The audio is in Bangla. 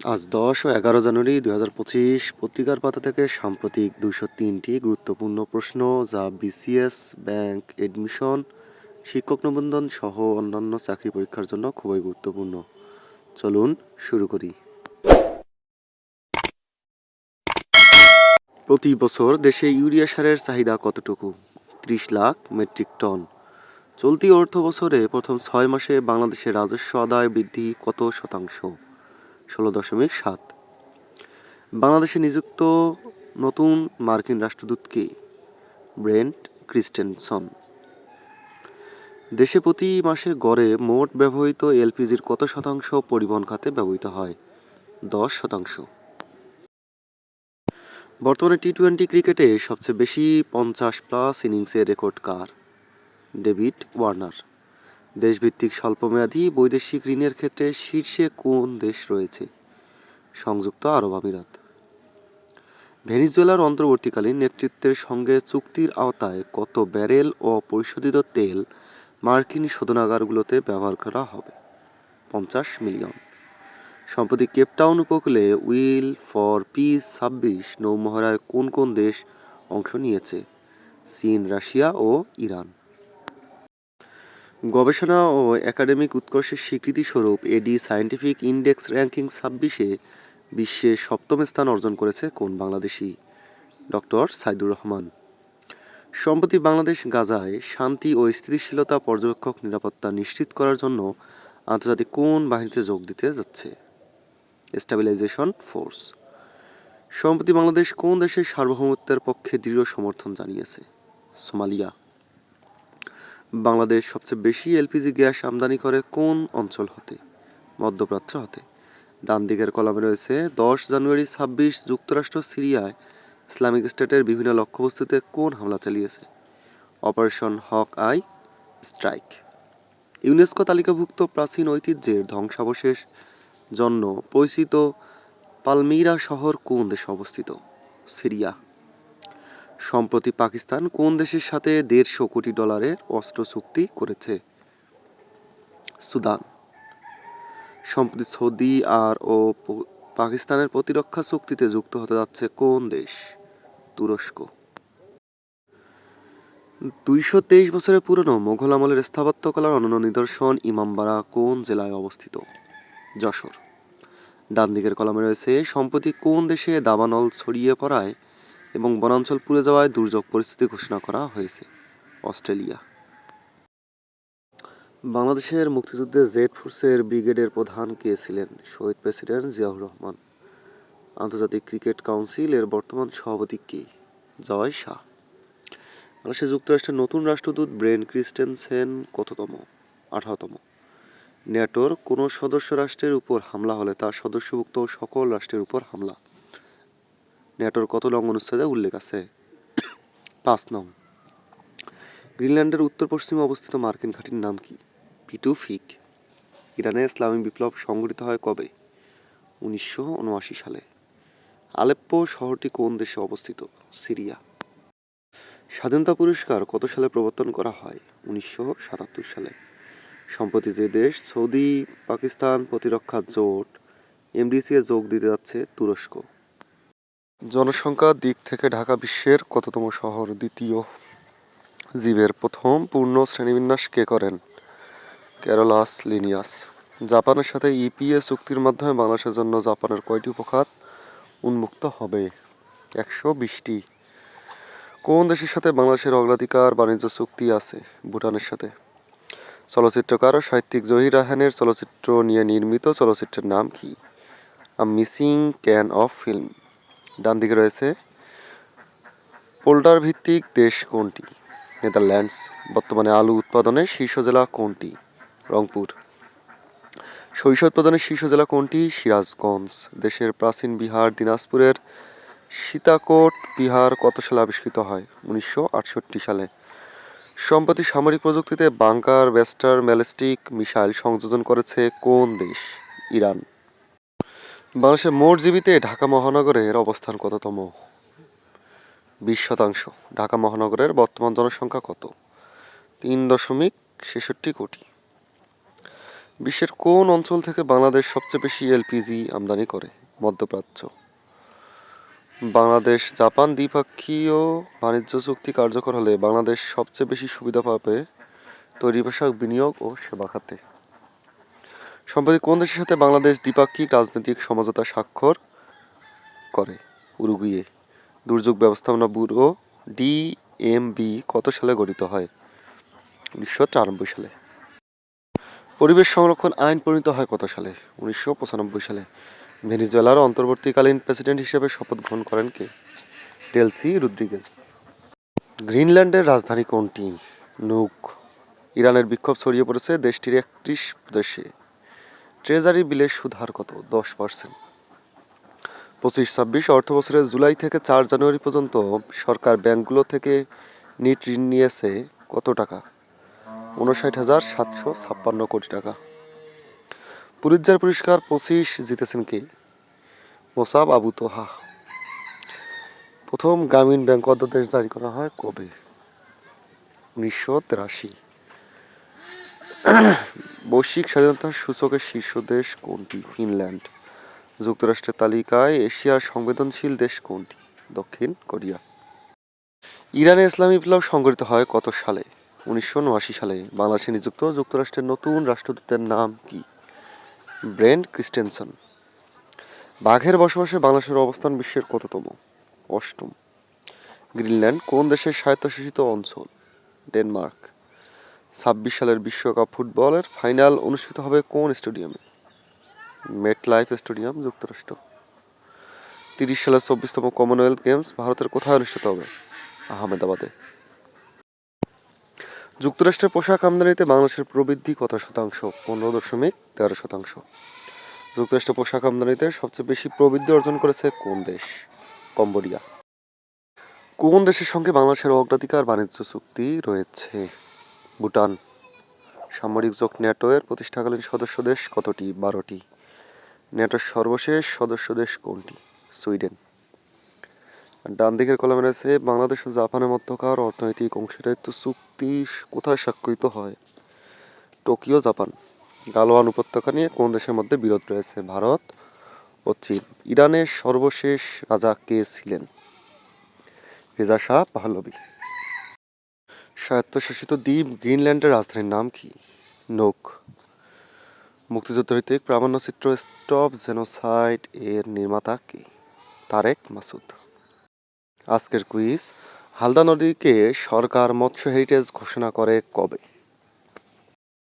আজ ১০ ও ১১ জানুয়ারি ২০২৫ পত্রিকার পাতা থেকে সাম্প্রতিক ২০৩টি গুরুত্বপূর্ণ প্রশ্ন যা বিসিএস, ব্যাংক, এডমিশন, শিক্ষক নিবন্ধন সহ অন্যান্য চাকরি পরীক্ষার জন্য খুবই গুরুত্বপূর্ণ। চলুন শুরু করি। প্রতি বছর দেশে ইউরিয়া সারের চাহিদা কতটুকু? ৩০ লাখ মেট্রিক টন। চলতি অর্থ বছরে প্রথম ৬ মাসে বাংলাদেশের রাজস্ব আদায় বৃদ্ধি কত শতাংশ? ১৬.৭। বাংলাদেশে নিযুক্ত নতুন মার্কিন রাষ্ট্রদূত কে? ব্রেন্ট ক্রিস্টেনসন। দেশে প্রতি মাসে গড়ে মোট ব্যবহৃত এলপিজির কত শতাংশ পরিবহন খাতে ব্যবহৃত হয়? 10%। বর্তমানে টি-টোয়েন্টি ক্রিকেটে সবচেয়ে বেশি 50+ ইনিংসের রেকর্ড কার? David Warner. দেশভিত্তিক স্বল্পমেয়াদী বৈদেশিক ঋণের ক্ষেত্রে শীর্ষে কোন দেশ রয়েছে? সংযুক্ত আরব আমিরাত। ভেনেজুয়েলার অন্তর্বর্তীকালীন নেতৃত্বের সঙ্গে চুক্তির আওতায় কত ব্যারেল অপরিশোধিত তেল মার্কিন শোধনাগারগুলোতে ব্যবহার করা হবে? 50 মিলিয়ন। সম্প্রতি কেপটাউন উপকূলে উইল ফর পিস ২৬ নৌমহড়ায় কোন কোন দেশ অংশ নিয়েছে? চীন, রাশিয়া ও ইরান। গবেষণা ও একাডেমিক উৎকর্ষের স্বীকৃতিস্বরূপ এডি সায়েন্টিফিক ইন্ডেক্স র্যাঙ্কিং ২৬-এ বিশ্বে ৭ম স্থান অর্জন করেছে কোন বাংলাদেশি? ডক্টর সাইদুর রহমান। সম্প্রতি বাংলাদেশ গাজায় শান্তি ও স্থিতিশীলতা পর্যবেক্ষক নিরাপত্তা নিশ্চিত করার জন্য আন্তর্জাতিক কোন বাহিনীতে যোগ দিতে যাচ্ছে? Stabilization force. সম্প্রতি বাংলাদেশ কোন দেশের সার্বভৌমত্বের পক্ষে দৃঢ় সমর্থন জানিয়েছে? সোমালিয়া। বাংলাদেশ সবচেয়ে বেশি এলপিজি গ্যাস আমদানি করে কোন অঞ্চল হতে? মধ্যপ্রাচ্য হতে। ডান দিকের কলামে রয়েছে ১০ জানুয়ারি ২৬ যুক্তরাষ্ট্র সিরিয়ায় ইসলামিক স্টেটের বিভিন্ন লক্ষ্যবস্তুতে কোন হামলা চালিয়েছে? Operation Hawkeye strike. UNESCO তালিকাভুক্ত প্রাচীন ঐতিহ্যের ধ্বংসাবশেষ জন্য পরিচিত পালমিরা শহর কোন দেশে অবস্থিত? সিরিয়া। সম্প্রতি পাকিস্তান কোন দেশের সাথে $১৫০ কোটি অস্ত্র চুক্তি করেছে? সুদান। সম্প্রতি সৌদি ও পাকিস্তানের প্রতিরক্ষা চুক্তিতে যুক্ত হতে যাচ্ছে কোন দেশ? তুরস্ক। ২২৩ বছরের পুরনো মোঘল আমলের স্থাপত্যকলার অনন্য নিদর্শন ইমামবাড়া কোন জেলায় অবস্থিত? যশোর। ডান দিকের কলামে রয়েছে সম্প্রতি কোন দেশে দাবানল ছড়িয়ে পড়ায় এবং বনাঞ্চল পুড়ে যাওয়ায় দুর্যোগ পরিস্থিতি ঘোষণা করা হয়েছে? অস্ট্রেলিয়া। বাংলাদেশের মুক্তিযুদ্ধে জেড ফোর্সের ব্রিগেডের প্রধান কে ছিলেন? শহীদ প্রেসিডেন্ট জিয়াউর রহমান। আন্তর্জাতিক ক্রিকেট কাউন্সিল এর বর্তমান সভাপতি কে? জয় শাহ। বাংলাদেশে যুক্তরাষ্ট্রের নতুন রাষ্ট্রদূত ব্রেন্ট ক্রিস্টেনসেন কততম? 18তম। ন্যাটোর কোনো সদস্য রাষ্ট্রের উপর হামলা হলে তা সদস্যভুক্ত সকল রাষ্ট্রের উপর হামলা। ন্যাটোর কত নং অনুচ্ছেদে উল্লেখ আছে? ৫ নং। গ্রিনল্যান্ডের উত্তর পশ্চিমে অবস্থিত মার্কিন ঘাঁটির নাম কি? পিটুফিক। ইরানে ইসলামী বিপ্লব সংঘটিত হয় কবে? ১৯৭৯ সালে। আলেপ্পো শহরটি কোন দেশে অবস্থিত? সিরিয়া। স্বাধীনতা পুরস্কার কত সালে প্রবর্তন করা হয়? ১৯৭৭ সালে। সম্প্রতি যে দেশ সৌদি পাকিস্তান প্রতিরক্ষা জোট এমডিসি-এ যোগ দিতে যাচ্ছে? তুরস্ক। জনসংখ্যার দিক থেকে ঢাকা বিশ্বের কততম শহর? দ্বিতীয়। জীবের প্রথম পূর্ণ শ্রেণীবিন্যাস কে করেন? Carolus Linnaeus. জাপানের সাথে ইপিএ চুক্তির মাধ্যমে বাংলাদেশের জন্য জাপানের কয়টি উপখাত উন্মুক্ত হবে? ১২০টি। কোন দেশের সাথে বাংলাদেশের অগ্রাধিকার বাণিজ্য চুক্তি আছে? ভুটানের সাথে। চলচ্চিত্রকার ও সাহিত্যিক জহির রায়হানের চলচ্চিত্র নিয়ে নির্মিত চলচ্চিত্রের নাম কি? আ মিসিং ক্যান অফ ফিল্ম। ডান দিকে রয়েছে পোল্ডার ভিত্তিক দেশ কোনটি? নেদারল্যান্ডস। বর্তমানে আলু উৎপাদনের শীর্ষ জেলা কোনটি? রংপুর। সরিষা উৎপাদনের শীর্ষ জেলা কোনটি? সিরাজগঞ্জ। দেশের প্রাচীন বিহার দিনাজপুরের সীতাকোট বিহার কত সালে আবিষ্কৃত হয়? ১৯৬৮ সালে। সম্প্রতি সামরিক প্রযুক্তিতে বাংকার ব্যাস্টার ব্যালিস্টিক মিসাইল সংযোজন করেছে কোন দেশ? ইরান। বাংলাদেশের মোট জীবিতে ঢাকা মহানগরের অবস্থান কততম? ২০%। ঢাকা মহানগরের বর্তমান জনসংখ্যা কত? ৩.৬৬ কোটি। বিশ্বের কোন অঞ্চল থেকে বাংলাদেশ সবচেয়ে বেশি এলপিজি আমদানি করে? মধ্যপ্রাচ্য। বাংলাদেশ জাপান দ্বিপক্ষীয় বাণিজ্য চুক্তি কার্যকর হলে বাংলাদেশ সবচেয়ে বেশি সুবিধা পাবে তৈরি পোশাক, বিনিয়োগ ও সেবা খাতে। সম্প্রতি কোন দেশের সাথে বাংলাদেশ দ্বিপাক্ষিক রাজনৈতিক সমঝোতা স্বাক্ষর করে? উরুগুয়ে। দুর্যোগ ব্যবস্থাপনা ব্যুরো ডিএমবি কত সালে গঠিত হয়? 1994 সালে। পরিবেশ সংরক্ষণ আইন প্রণীত হয় কত সালে? 1995 সালে। ভেনেজুয়েলার অন্তর্বর্তীকালীন প্রেসিডেন্ট হিসেবে শপথ গ্রহণ করেন কে? Delcy Rodriguez. গ্রিনল্যান্ডের রাজধানী কোনটি? নুক। ইরানের বিক্ষোভ ছড়িয়ে পড়েছে দেশটির 31 প্রদেশে। ট্রেজারি বিলের সুদ হার কত? 10%। 25-26 অর্থবছরের জুলাই থেকে 4 জানুয়ারি পর্যন্ত সরকার ব্যাংকগুলো থেকে নিট ঋণ নিয়েছে কত টাকা? 59,756 কোটি টাকা। পুলিৎজার পুরস্কার 25 জিতেছেন কে? মোসাব আবু তোহা। প্রথম গ্রামীণ ব্যাংক অধ্যাদেশ জারি করা হয় কবে? 1983। বৈশ্বিক স্বাধীনতার সূচকের শীর্ষ দেশ কোনটি? ফিনল্যান্ড। যুক্তরাষ্ট্রের তালিকায় এশিয়ার সংবেদনশীল দেশ কোনটি? দক্ষিণ কোরিয়া। ইরানে ইসলামী বিপ্লব সংঘটিত হয় কত সালে? 1979 সালে। বাংলাদেশে নিযুক্ত যুক্তরাষ্ট্রের নতুন রাষ্ট্রদূতের নাম কি? ব্রেন্ট ক্রিস্টেনসন। বাঘের বসবাসে বাংলাদেশের অবস্থান বিশ্বের কততম? 8ম। গ্রিনল্যান্ড কোন দেশের স্বায়ত্তশাসিত অঞ্চল? ডেনমার্ক। 26 সালের বিশ্বকাপ ফুটবলের ফাইনাল অনুষ্ঠিত হবে কোন স্টেডিয়ামে? মেটলাইফ স্টেডিয়াম, যুক্তরাষ্ট্র। 30 সালের 24তম কমনওয়েলথ গেমস ভারতের কোথায় অনুষ্ঠিত হবে? আহমেদাবাদে। যুক্তরাষ্ট্রের পোশাক আমদানিতে বাংলাদেশের প্রবৃদ্ধি কত শতাংশ? 15.13%। যুক্তরাষ্ট্রের পোশাক আমদানিতে সবচেয়ে বেশি প্রবৃদ্ধি অর্জন করেছে কোন দেশ? কম্বোডিয়া। কোন দেশের সঙ্গে বাংলাদেশের অগ্রাধিকার বাণিজ্য চুক্তি রয়েছে? ভুটান। সামরিক জোট ন্যাটো এর প্রতিষ্ঠাকালীন সদস্য দেশ কতটি? 12টি। ন্যাটোর সর্বশেষ সদস্য দেশ কোনটি? সুইডেন। ডান দিকের কলামে রয়েছে বাংলাদেশ ও জাপানের মধ্যকার অর্থনৈতিক অংশীদারিত্ব চুক্তি কোথায় স্বাক্ষরিত হয়? Tokyo, Japan. গালওয়ান উপত্যকা নিয়ে কোন দেশের মধ্যে বিরোধ রয়েছে? ভারত ও চীন। ইরানের সর্বশেষ রাজা কে ছিলেন? রেজা শাহ পাহলভি। স্বায়ত্তশাসিত দ্বীপ গ্রিনল্যান্ডের রাজধানীর নাম কি? নোক। মুক্তিযুদ্ধ ভিত্তিক প্রামাণ্যচিত্র স্টপ জেনোসাইড এর নির্মাতা কে? তারেক মাসুদ। আজকের কুইজ, হালদা নদীকে সরকার মৎস্য হেরিটেজ ঘোষণা করে কবে?